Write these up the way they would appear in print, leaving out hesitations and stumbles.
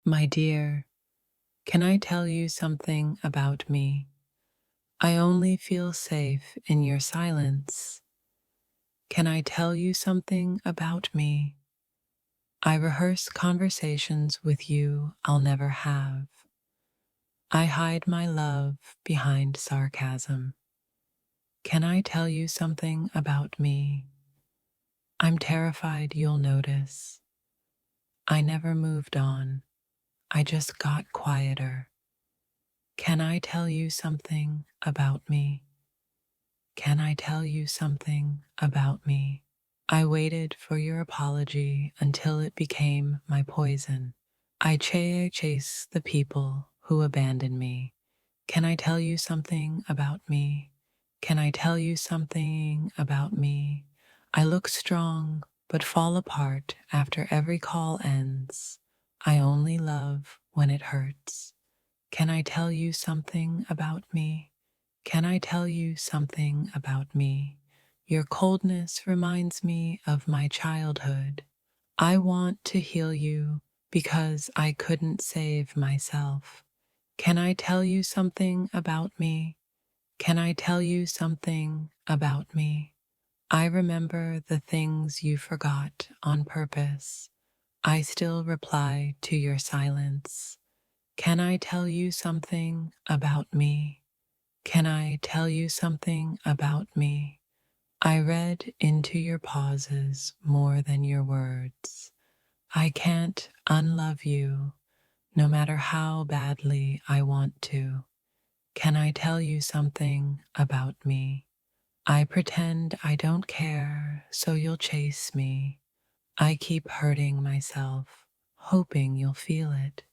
My dear, can I tell you something about me? I only feel safe in your silence. Can I tell you something about me? I rehearse conversations with you I'll never have. I hide my love behind sarcasm. Can I tell you something about me? I'm terrified you'll notice. I never moved on. I just got quieter. Can I tell you something about me? Can I tell you something about me? I waited for your apology until it became my poison. I chase the people who abandoned me. Can I tell you something about me? Can I tell you something about me? I look strong, but fall apart after every call ends. I only love when it hurts. Can I tell you something about me? Can I tell you something about me? Your coldness reminds me of my childhood. I want to heal you because I couldn't save myself. Can I tell you something about me? Can I tell you something about me? I remember the things you forgot on purpose. I still reply to your silence. Can I tell you something about me? Can I tell you something about me? I read into your pauses more than your words. I can't unlove you, no matter how badly I want to. Can I tell you something about me? I pretend I don't care, so you'll chase me. I keep hurting myself, hoping you'll feel it.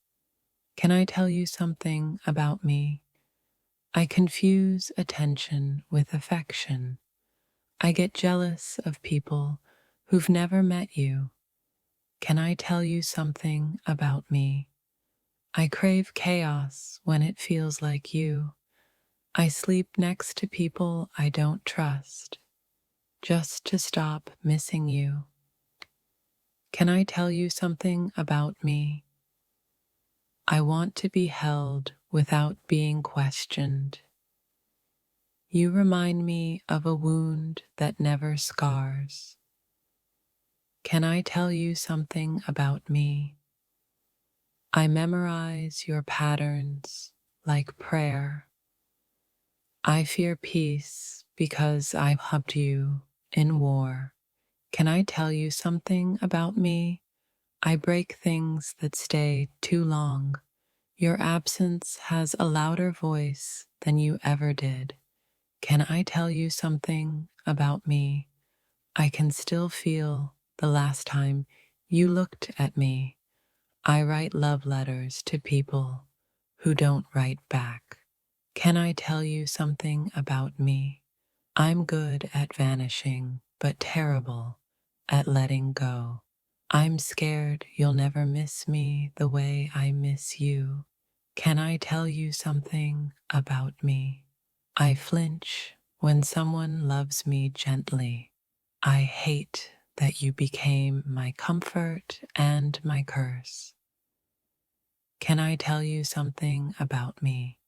Can I tell you something about me? I confuse attention with affection. I get jealous of people who've never met you. Can I tell you something about me? I crave chaos when it feels like you. I sleep next to people I don't trust, just to stop missing you. Can I tell you something about me? I want to be held without being questioned. You remind me of a wound that never scars. Can I tell you something about me? I memorize your patterns like prayer. I fear peace because I've helped you in war. Can I tell you something about me? I break things that stay too long. Your absence has a louder voice than you ever did. Can I tell you something about me? I can still feel the last time you looked at me. I write love letters to people who don't write back. Can I tell you something about me? I'm good at vanishing, but terrible at letting go. I'm scared you'll never miss me the way I miss you. Can I tell you something about me? I flinch when someone loves me gently. I hate that you became my comfort and my curse. Can I tell you something about me?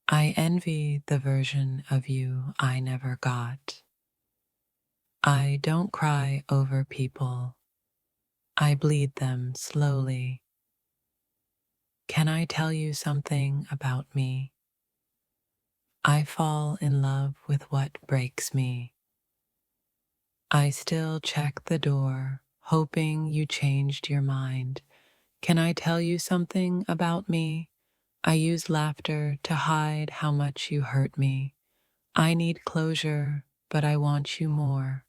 I envy the version of you I never got. I don't cry over people. I bleed them slowly. Can I tell you something about me? I fall in love with what breaks me. I still check the door, hoping you changed your mind. Can I tell you something about me? I use laughter to hide how much you hurt me. I need closure, but I want you more.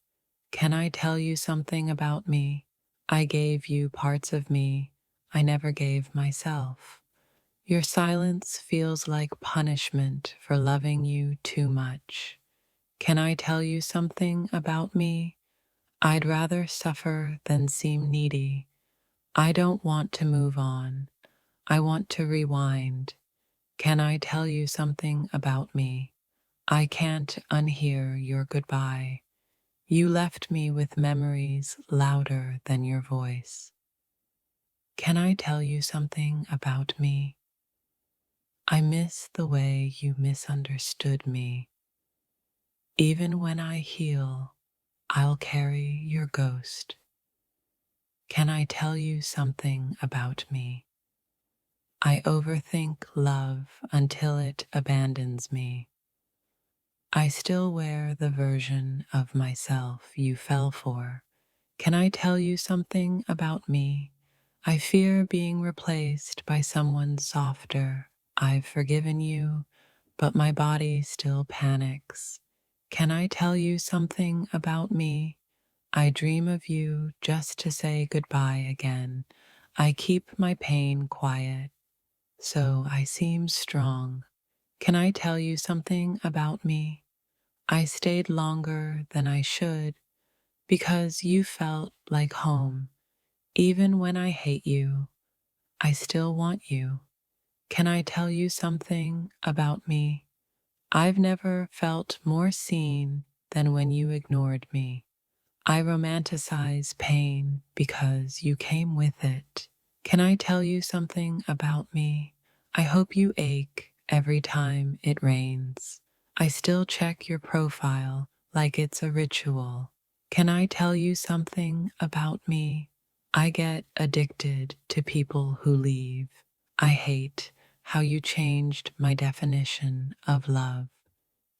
Can I tell you something about me? I gave you parts of me I never gave myself. Your silence feels like punishment for loving you too much. Can I tell you something about me? I'd rather suffer than seem needy. I don't want to move on. I want to rewind. Can I tell you something about me? I can't unhear your goodbye. You left me with memories louder than your voice. Can I tell you something about me? I miss the way you misunderstood me. Even when I heal, I'll carry your ghost. Can I tell you something about me? I overthink love until it abandons me. I still wear the version of myself you fell for. Can I tell you something about me? I fear being replaced by someone softer. I've forgiven you, but my body still panics. Can I tell you something about me? I dream of you just to say goodbye again. I keep my pain quiet, so I seem strong. Can I tell you something about me? I stayed longer than I should because you felt like home. Even when I hate you, I still want you. Can I tell you something about me? I've never felt more seen than when you ignored me. I romanticize pain because you came with it. Can I tell you something about me? I hope you ache every time it rains. I still check your profile like it's a ritual. Can I tell you something about me? I get addicted to people who leave. I hate how you changed my definition of love.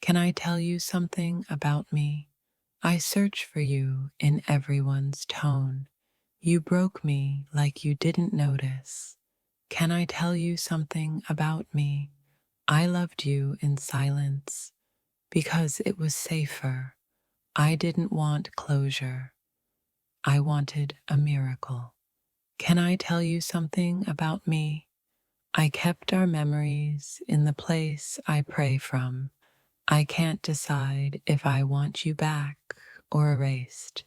Can I tell you something about me? I search for you in everyone's tone. You broke me like you didn't notice. Can I tell you something about me? I loved you in silence because it was safer. I didn't want closure. I wanted a miracle. Can I tell you something about me? I kept our memories in the place I pray from. I can't decide if I want you back or erased.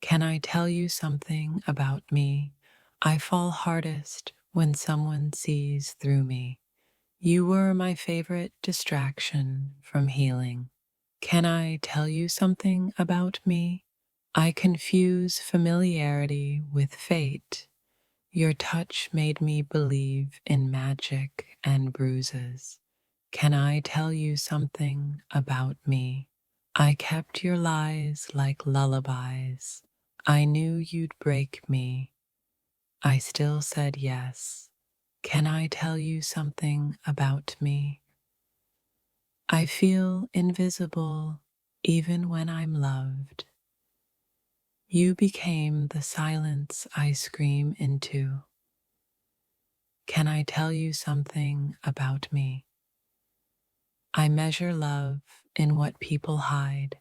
Can I tell you something about me? I fall hardest when someone sees through me. You were my favorite distraction from healing. Can I tell you something about me? I confuse familiarity with fate. Your touch made me believe in magic and bruises. Can I tell you something about me? I kept your lies like lullabies. I knew you'd break me. I still said yes. Can I tell you something about me? I feel invisible even when I'm loved. You became the silence I scream into. Can I tell you something about me? I measure love in what people hide.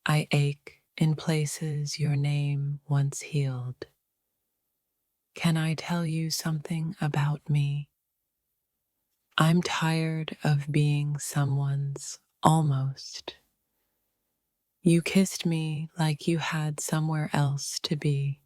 I ache in places your name once healed. Can I tell you something about me? I'm tired of being someone's almost. You kissed me like you had somewhere else to be.